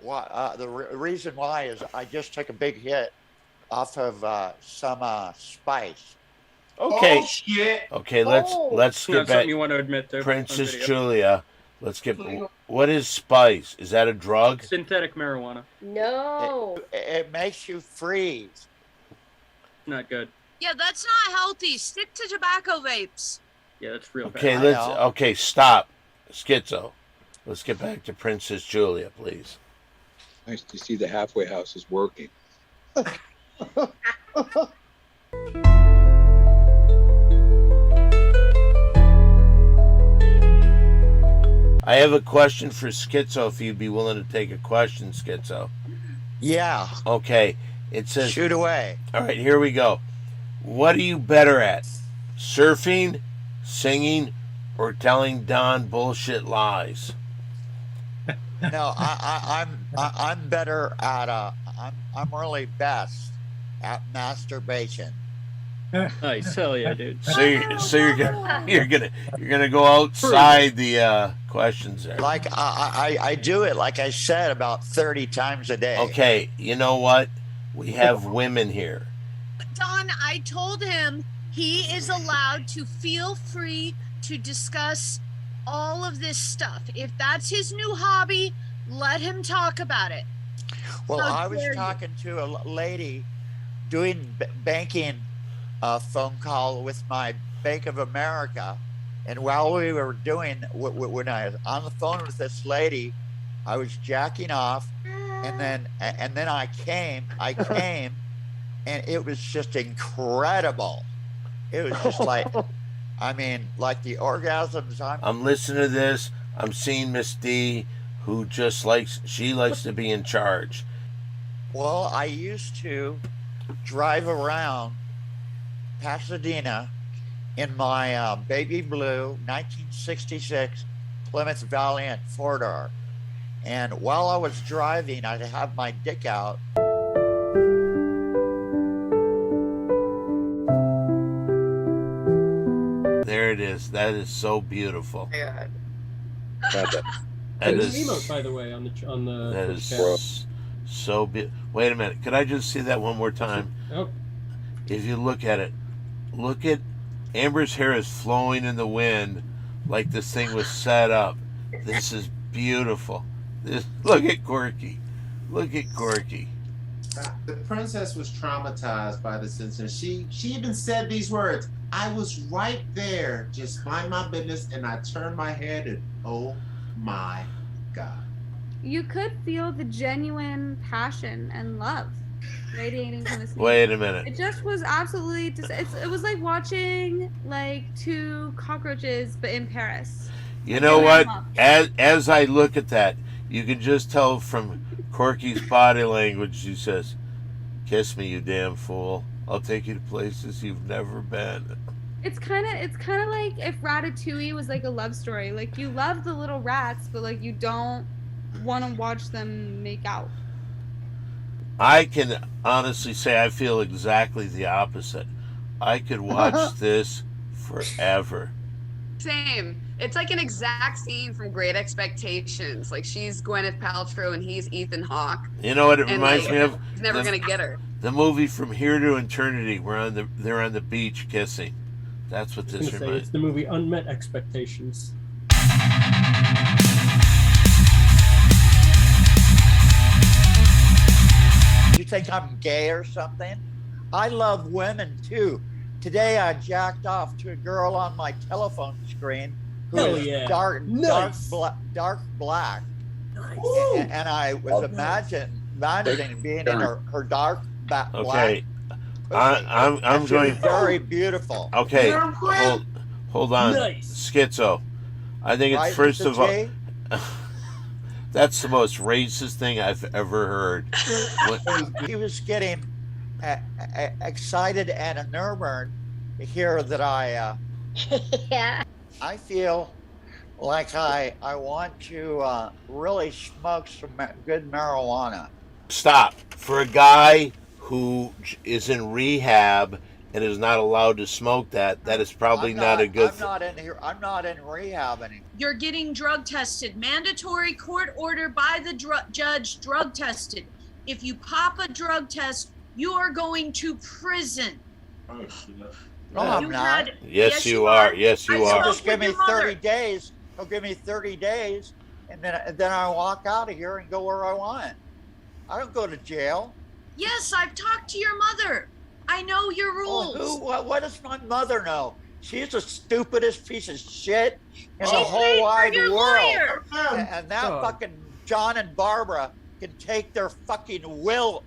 S: why. The reason why is I just took a big hit off of some spice.
T: Okay.
S: Oh, shit.
T: Okay,
S: Oh.
T: let's get
O: Not
T: back.
O: something you want to admit to on
T: Princess
O: video.
T: Julia. Let's get. What is spice? Is that a drug?
O: Synthetic marijuana.
L: No.
S: It makes you freeze.
O: Not good.
D: Yeah, that's not healthy. Stick to tobacco vapes.
O: Yeah, that's real
T: Okay,
O: bad.
T: okay, stop. Schizo. Let's get back to Princess Julia, please.
K: Nice to see the halfway house is working.
T: I have a question for Schizo, if you'd be willing to take a question, Schizo.
S: Yeah.
T: Okay. It says
S: shoot away.
T: All right, here we go. What are you better at? Surfing, singing, or telling Don bullshit lies?
S: No, I'm better at I'm really best at masturbation.
O: Nice, hell yeah, dude.
T: So you're gonna go outside the questions there.
S: Like I do it, like I said, about 30 times a day.
T: Okay, you know what? We have women here.
D: Don, I told him he is allowed to feel free to discuss all of this stuff. If that's his new hobby, let him talk about it.
S: Well,
D: How
S: I was
D: dare you.
S: talking to a lady doing banking phone call with my Bank of America, and while we were doing when I was on the phone with this lady, I was jacking off, and then I came, and it was just incredible. It was just like, I mean, like the orgasms.
T: I'm listening to this. I'm seeing Miss D, who just likes to be in charge.
S: Well, I used to drive around Pasadena in my baby blue 1966 Plymouth Valiant 4-door. And while I was driving, I'd have my dick out.
T: There it is. That is so beautiful.
S: Yeah.
T: That
O: There's
T: is
O: an emote, by the way, on the
T: that
O: Twitch
T: is
O: channel.
T: so beautiful. Wait a minute. Could I just see that one more time?
O: Oh.
T: If you look at it, look at Amber's hair is flowing in the wind like this thing was set up. This is beautiful. Look at Corky. Look at Corky.
V: The princess was traumatized by this incident. She even said these words. I was right there, just mind my business, and I turned my head and oh my God.
N: You could feel the genuine passion and love radiating from the scene.
T: Wait a minute.
N: It just was absolutely it was like watching like two cockroaches but in Paris.
T: You know what? As I look at that, you can just tell from Corky's body language. She says, "Kiss me, you damn fool. I'll take you to places you've never been."
N: It's kind of like if Ratatouille was like a love story. Like you love the little rats, but like you don't want to watch them make out.
T: I can honestly say I feel exactly the opposite. I could watch this forever.
W: Same. It's like an exact scene from Great Expectations. Like she's Gwyneth Paltrow and he's Ethan Hawke.
T: You know what it
W: And,
T: reminds
W: like,
T: me of?
W: He's never gonna get her.
T: The movie From Here to Eternity, where they're on the beach kissing. That's what
O: I was
T: this
O: gonna say,
T: reminds
O: it's the movie Unmet Expectations.
S: You think I'm gay or something? I love women too. Today I jacked off to a girl on my telephone screen who
O: Hell
S: is
O: yeah.
S: dark
O: Nice.
S: black.
O: Nice.
S: And I was imagining being in her dark black.
T: Okay.
S: pussy.
T: I'm
S: That should be
T: going.
S: very beautiful.
T: Okay.
S: You're quick.
T: Hold on.
S: Nice.
T: Schizo. I think it's
S: Right,
T: first
S: Mr.
T: of all.
S: T?
T: That's the most racist thing I've ever heard.
S: He was getting excited and enamored to hear that
L: Yeah.
S: I feel like I want to really smoke some good marijuana.
T: Stop. For a guy who is in rehab and is not allowed to smoke that is probably not a good thing.
S: I'm not in rehab anymore.
D: You're getting drug tested. Mandatory court order by the judge, drug tested. If you pop a drug test, you are going to prison.
S: No, I'm not.
T: Yes, you are. Yes, you are.
S: Just give me 30 days. He'll give me 30 days, and then I walk out of here and go where I want. I don't go to jail.
D: Yes, I've talked to your mother. I know your rules.
S: What does my mother know? She's the stupidest piece of shit in the
D: She paid
S: whole
D: for
S: wide
D: your
S: world.
D: lawyer.
S: And that fucking John and Barbara can take their fucking will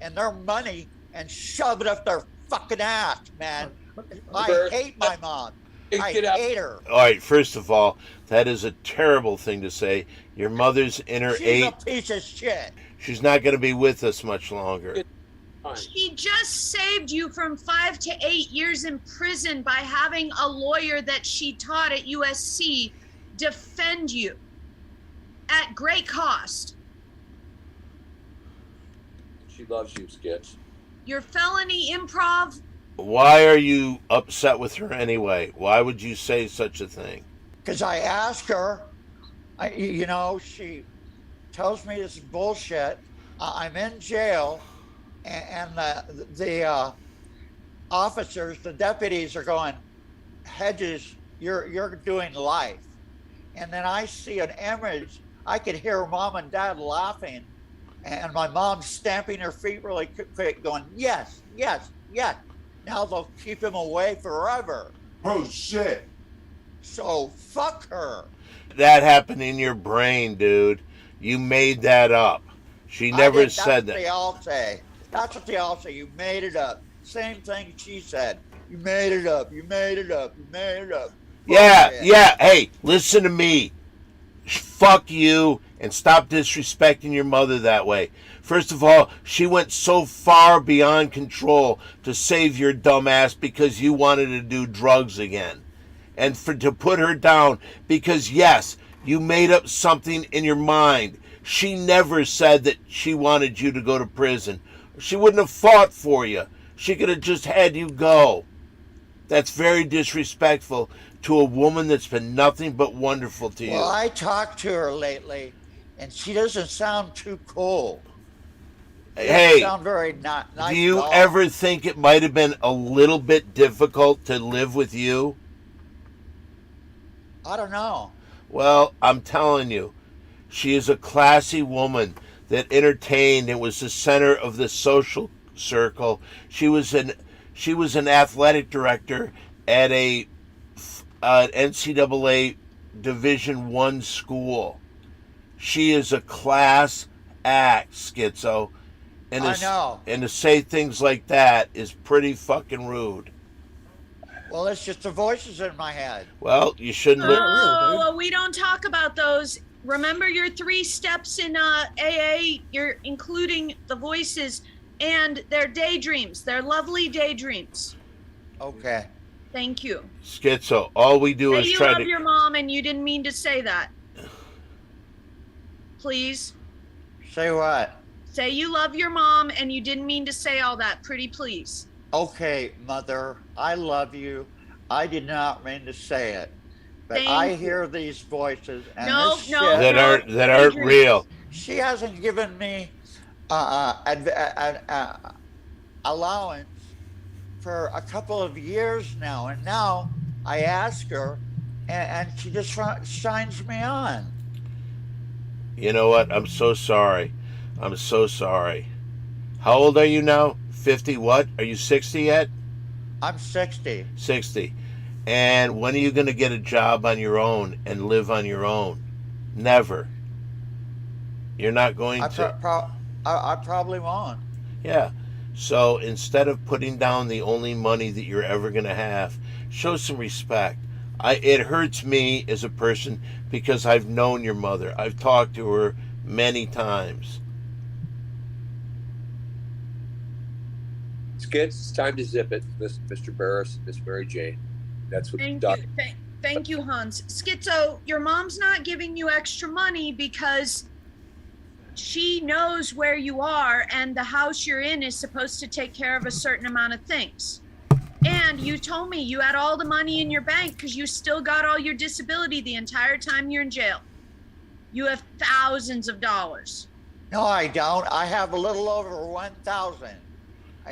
S: and their money and shove it up their fucking ass, man. I hate my mom. I hate her.
T: All right, first of all, that is a terrible thing to say. Your mother's in her
S: She's a
T: 8.
S: piece of shit.
T: She's not going to be with us much longer.
D: He just saved you from 5 to 8 years in prison by having a lawyer that she taught at USC defend you at great cost.
C: She loves you, Skits.
D: Your felony improv.
T: Why are you upset with her anyway? Why would you say such a thing?
S: Because I asked her, she tells me this is bullshit. I'm in jail, and the officers, the deputies are going, Hedges, you're doing life. And then I see an image. I could hear mom and dad laughing, and my mom stamping her feet really quick, going, yes, yes, yes. Now they'll keep him away forever.
Q: Oh, shit.
S: So fuck her.
T: That happened in your brain, dude. You made that up. She never said that.
S: That's what they all say. That's what they all say. You made it up. Same thing she said. You made it up. You made it up. You made it up.
T: Yeah. Hey, listen to me. Fuck you and stop disrespecting your mother that way. First of all, she went so far beyond control to save your dumb ass because you wanted to do drugs again. And to put her down because, yes, you made up something in your mind. She never said that she wanted you to go to prison. She wouldn't have fought for you. She could have just had you go. That's very disrespectful to a woman that's been nothing but wonderful to you.
S: Well, I talked to her lately, and she doesn't sound too cool.
T: Hey,
S: sound very nice.
T: Do you ever think it might have been a little bit difficult to live with you?
S: I don't know.
T: Well, I'm telling you, she is a classy woman that entertained and was the center of the social circle. She was an athletic director at an NCAA Division I school. She is a class act, Schizo. And
S: I know.
T: And to say things like that is pretty fucking rude.
S: Well, it's just the voices in my head.
T: Well, you shouldn't.
D: We don't talk about those. Remember your 3 steps in AA. You're including the voices, and their daydreams. They're lovely daydreams.
S: Okay.
D: Thank you.
T: Schizo. All we do is
D: you
T: try
D: love
T: to.
D: your mom, and you didn't mean to say that. Please.
S: Say what?
D: Say you love your mom, and you didn't mean to say all that. Pretty please.
S: Okay, Mother, I love you. I did not mean to say it, but
D: Thank
S: I
D: you.
S: hear these voices and
D: No,
S: this
D: no,
S: shit.
T: that aren't real.
S: She hasn't given me allowance for a couple of years now, and now I ask her, and she just shines me on.
T: You know what? I'm so sorry. I'm so sorry. How old are you now? 50 what? Are you 60 yet?
S: I'm 60.
T: 60. And when are you going to get a job on your own and live on your own? Never. You're not going to.
S: I probably won't.
T: Yeah. So instead of putting down the only money that you're ever going to have, show some respect. It hurts me as a person because I've known your mother. I've talked to her many times.
C: Skits, it's time to zip it, Mr. Barris, Miss Mary Jane. That's what
D: Thank
C: Doc.
D: you. Thank you, Hans. Schizo, your mom's not giving you extra money because she knows where you are, and the house you're in is supposed to take care of a certain amount of things. And you told me you had all the money in your bank because you still got all your disability the entire time you're in jail. You have thousands of dollars.
S: No, I don't. I have a little over 1,000.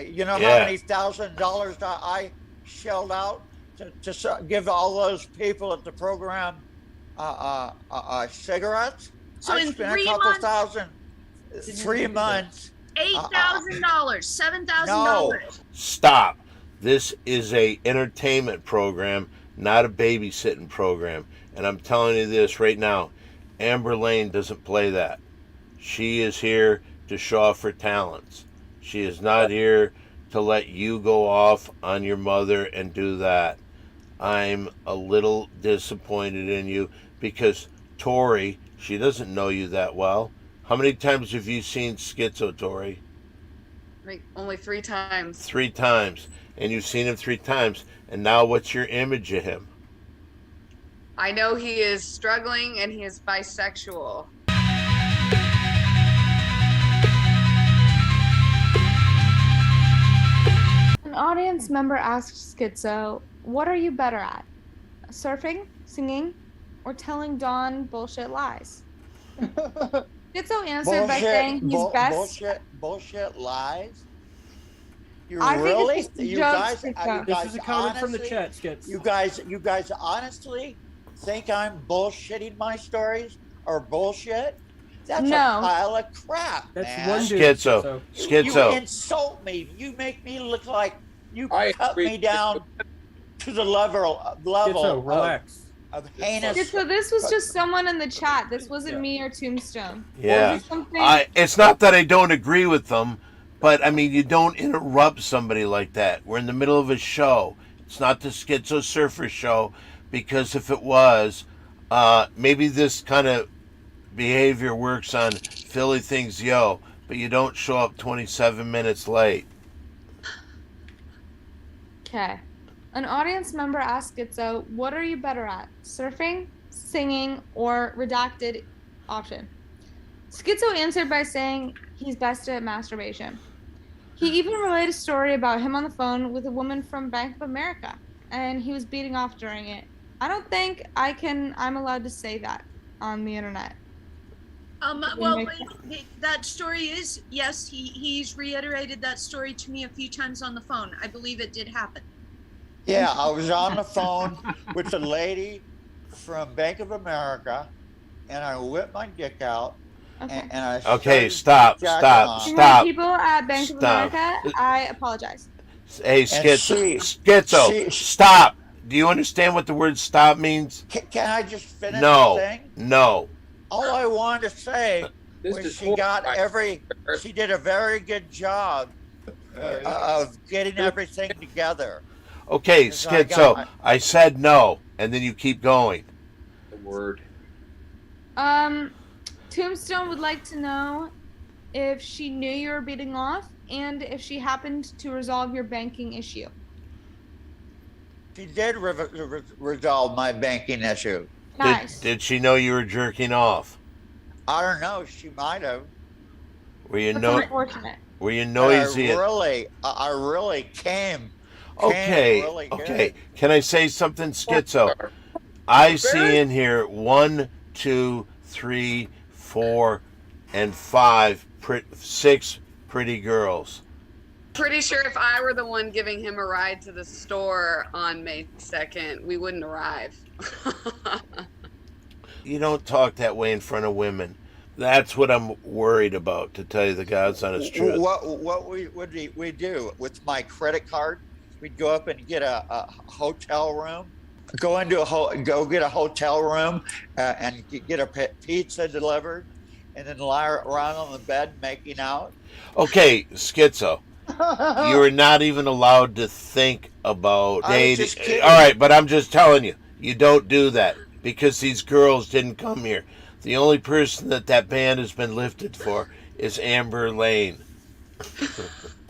S: You know
T: Yeah.
S: how many $1,000 that I shelled out to give all those people at the program cigarettes?
D: So
S: I
D: in
S: spent
D: 3
S: a couple
D: months,
S: thousand, 3 months.
D: $8,000, $7,000.
S: No.
T: Stop. This is a entertainment program, not a babysitting program. And I'm telling you this right now, Amber Lane doesn't play that. She is here to show off her talents. She is not here to let you go off on your mother and do that. I'm a little disappointed in you because Tori, she doesn't know you that well. How many times have you seen Schizo, Tori?
W: Like only 3 times.
T: 3 times. And you've seen him 3 times. And now what's your image of him?
W: I know he is struggling and he is bisexual.
N: An audience member asked Schizo, what are you better at? Surfing, singing, or telling Dawn bullshit lies? Schizo answered by saying he's best.
S: Bullshit lies. You
N: I think
S: really?
N: it's just
S: You
N: jokes,
S: guys,
N: Schizo.
O: This is a comment from the
S: honestly-
O: chat, Skits.
S: You guys honestly think I'm bullshitting my stories or bullshit? That's
N: No.
S: a pile of crap,
O: That's
S: man.
O: one dude.
T: Schizo.
S: You
T: Schizo.
S: insult me. You make me look like you
C: I
S: cut
C: agree.
S: me down to the level
O: Schizo, relax.
S: of heinous.
N: Schizo, this was just someone in the chat. This wasn't me or Tombstone.
T: Yeah.
N: Was it something?
T: It's not that I don't agree with them, but I mean, you don't interrupt somebody like that. We're in the middle of a show. It's not the Schizo Surfer show, because if it was, maybe this kind of behavior works on Philly Things Yo, but you don't show up 27 minutes late.
N: Okay. An audience member asked Schizo, what are you better at? Surfing, singing, or redacted option? Schizo answered by saying he's best at masturbation. He even relayed a story about him on the phone with a woman from Bank of America, and he was beating off during it. I don't think I'm allowed to say that on the internet.
D: Well, that story is, yes, he's reiterated that story to me a few times on the phone. I believe it did happen.
S: Yeah, I was on the phone with a lady from Bank of America, and I whipped my dick out.
N: Okay.
S: And I
T: Okay,
S: started
T: stop.
S: jacking off.
N: People at Bank of America, I apologize.
T: Hey, Schizo, stop. Do you understand what the word stop means?
S: Can I just finish
T: No,
S: the thing?
T: no.
S: All I wanted to say
C: This
S: was
C: is
S: she did a very good job of getting everything together.
T: Okay,
S: Because I
T: Schizo,
S: got-
T: I said no, and then you keep going.
C: The word.
N: Tombstone would like to know if she knew you were beating off and if she happened to resolve your banking issue.
S: She did resolve my banking issue.
N: Nice.
T: Did she know you were jerking off?
S: I don't know. She might have.
T: Were you
N: That's
T: no?
N: unfortunate.
T: Were you noisy?
S: I really came.
T: Okay,
S: really good.
T: okay. Can I say something, Schizo? I see in here 1, 2, 3, 4, and 5, 6 pretty girls.
W: Pretty sure if I were the one giving him a ride to the store on May 2nd, we wouldn't arrive.
T: You don't talk that way in front of women. That's what I'm worried about, to tell you the God's honest truth.
S: What we do with my credit card? We'd go up and get a hotel room, go get a hotel room, and get a pizza delivered, and then lie around on the bed making out?
T: Okay, Schizo. You are not even allowed to think about
S: I was
T: dating.
S: just kidding.
T: All right, but I'm just telling you, you don't do that because these girls didn't come here. The only person that ban has been lifted for is Amber Lane.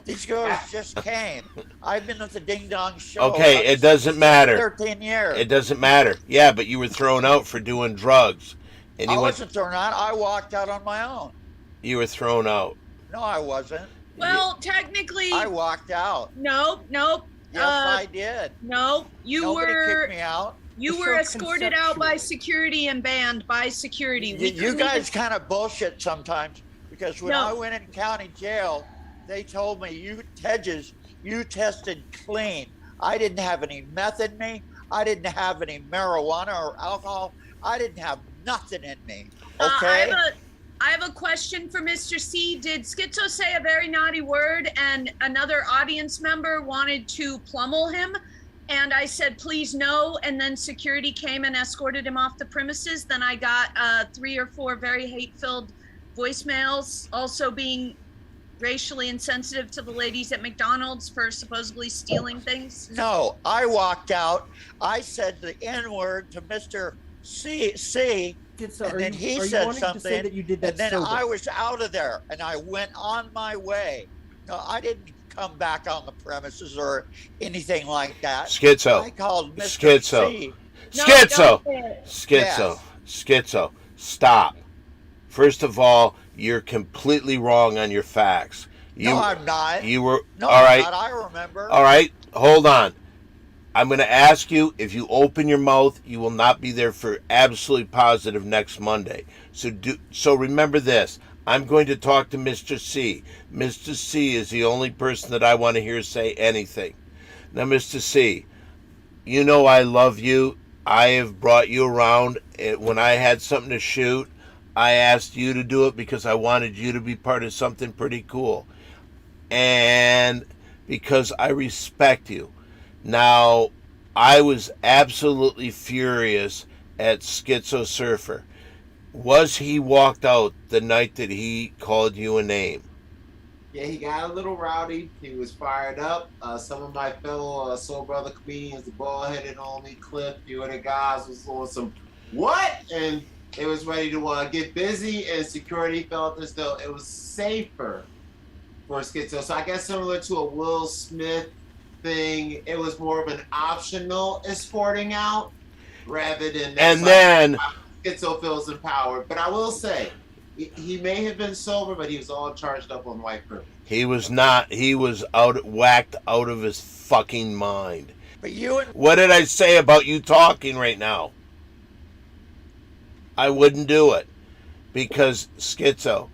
S: These girls just came. I've been at the Ding Dong Show.
T: Okay, it doesn't matter.
S: 13 years.
T: It doesn't matter. Yeah, but you were thrown out for doing drugs, and
S: I
T: you
S: wasn't thrown out. I walked out on my own.
T: You were thrown out.
S: No, I wasn't.
D: Well, technically.
S: I walked out.
D: Nope.
S: Yes, I did.
D: No,
S: Nobody kicked me out.
D: You were escorted out by security and banned by security.
S: You guys kind of bullshit sometimes because when I went in county jail, they told me you tested clean. I didn't have any meth in me. I didn't have any marijuana or alcohol. I didn't have nothing in me. Okay.
D: I have a question for Mr. C. Did Schizo say a very naughty word and another audience member wanted to pummel him? And I said, please no. And then security came and escorted him off the premises. Then I got 3 or 4 very hate-filled voicemails, also being racially insensitive to the ladies at McDonald's for supposedly stealing things.
S: No, I walked out. I said the N-word to Mr. C. And then he said something, and then I was out of there, and I went on my way. No, I didn't come back on the premises or anything like that.
T: Schizo.
S: I called Mr. C.
T: Schizo. Stop. First of all, you're completely wrong on your facts.
S: No, I'm not.
T: You were
S: No,
T: all right.
S: I'm not. I remember.
T: All right, hold on. I'm going to ask you, if you open your mouth, you will not be there for absolutely positive next Monday. So remember this. I'm going to talk to Mr. C. Mr. C is the only person that I want to hear say anything. Now, Mr. C, you know I love you. I have brought you around. When I had something to shoot, I asked you to do it because I wanted you to be part of something pretty cool. And because I respect you. Now, I was absolutely furious at Schizo Surfer. Was he walked out the night that he called you a name?
V: Yeah, he got a little rowdy. He was fired up. Some of my fellow soul brother comedians, the bald-headed homie, Cliff, a few of the guys was on some what? And it was ready to get busy, and security felt as though it was safer for Schizo. So I guess similar to a Will Smith thing, it was more of an optional escorting out rather than Schizo feels empowered. But I will say, he may have been sober, but he was all charged up on white privilege.
T: He was not. He was whacked out of his fucking mind.
S: But you.
T: What did I say about you talking right now? I wouldn't do it because Schizo,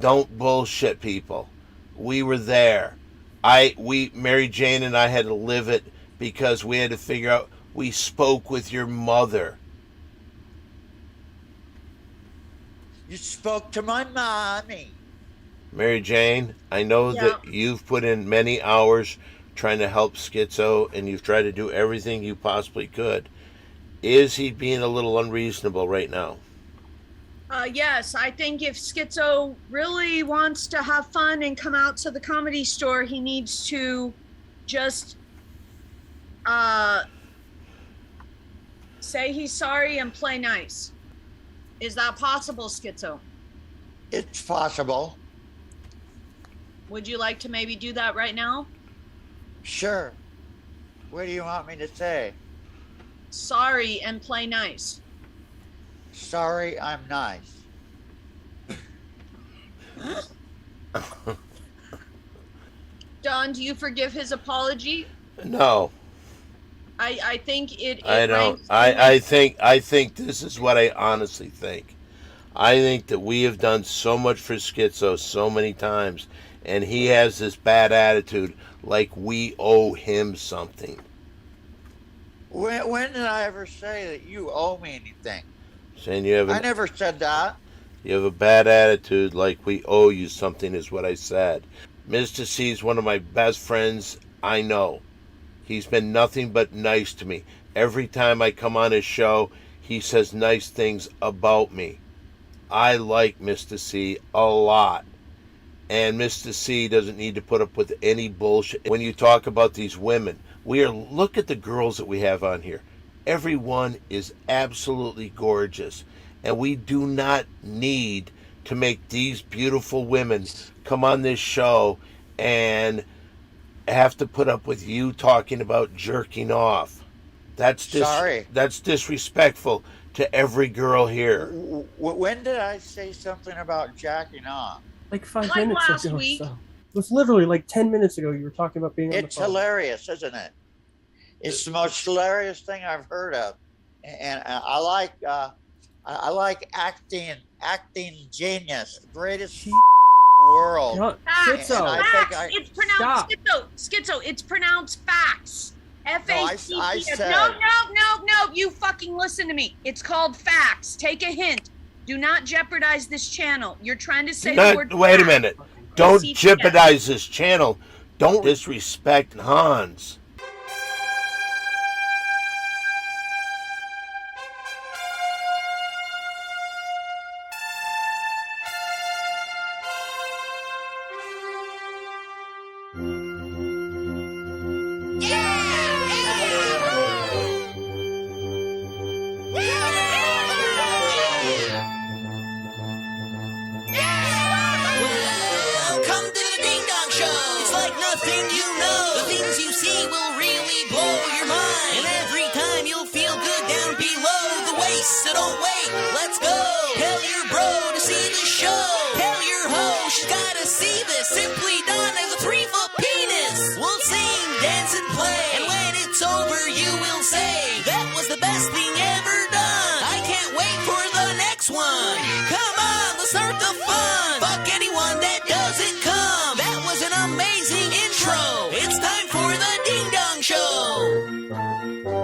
T: don't bullshit people. We were there. Mary Jane and I had to live it because we had to figure out. We spoke with your mother.
S: You spoke to my mommy.
T: Mary Jane, I know that you've put in many hours trying to help Schizo, and you've tried to do everything you possibly could. Is he being a little unreasonable right now?
D: Yes, I think if Schizo really wants to have fun and come out to the Comedy Store, he needs to just say he's sorry and play nice. Is that possible, Schizo?
S: It's possible.
D: Would you like to maybe do that right now?
S: Sure. What do you want me to say?
D: Sorry and play nice.
S: Sorry, I'm nice.
D: Don, do you forgive his apology?
T: No.
D: I think it
T: I don't. I think this is what I honestly think. I think that we have done so much for Schizo so many times, and he has this bad attitude like we owe him something.
S: When did I ever say that you owe me anything?
T: Saying you have
S: I never said that.
T: You have a bad attitude like we owe you something is what I said. Mr. C is one of my best friends I know. He's been nothing but nice to me. Every time I come on his show, he says nice things about me. I like Mr. C a lot. And Mr. C doesn't need to put up with any bullshit. When you talk about these women, look at the girls that we have on here. Everyone is absolutely gorgeous. And we do not need to make these beautiful women come on this show and have to put up with you talking about jerking off. That's
S: Sorry.
T: That's disrespectful to every girl here.
S: When did I say something about jacking off?
O: Like 5
D: Like
O: minutes
D: last
O: ago.
D: week.
O: So. It was literally like 10 minutes ago you were talking about being on the
S: It's
O: phone.
S: hilarious, isn't it? It's the most hilarious thing I've heard of, and I like acting genius, the greatest world.
D: Facts.
S: And I think
D: Facts. It's pronounced schizo. It's pronounced facts. F-A-C-T-S.
S: I said-
D: No. You fucking listen to me. It's called facts. Take a hint. Do not jeopardize this channel. You're trying to say the word
T: Wait a
D: fact.
T: minute. Don't
D: CTS.
T: jeopardize this channel. Don't disrespect Hans.
E: Welcome to the Ding Dong Show. It's like nothing you know. The things you see will really blow your mind. And every time you'll feel good down below the waist. So don't wait, let's go. Tell your bro to see the show. Tell your hoe she's gotta see this. Simply Don has a 3-foot penis. We'll sing, dance, and play. And when it's over, you will say, that was the best thing ever done. I can't wait for the next one. Come on, let's start the fun. Fuck anyone that doesn't come. That was an amazing intro. It's time for the Ding Dong Show.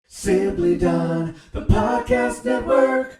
E: Simply Don, the podcast network.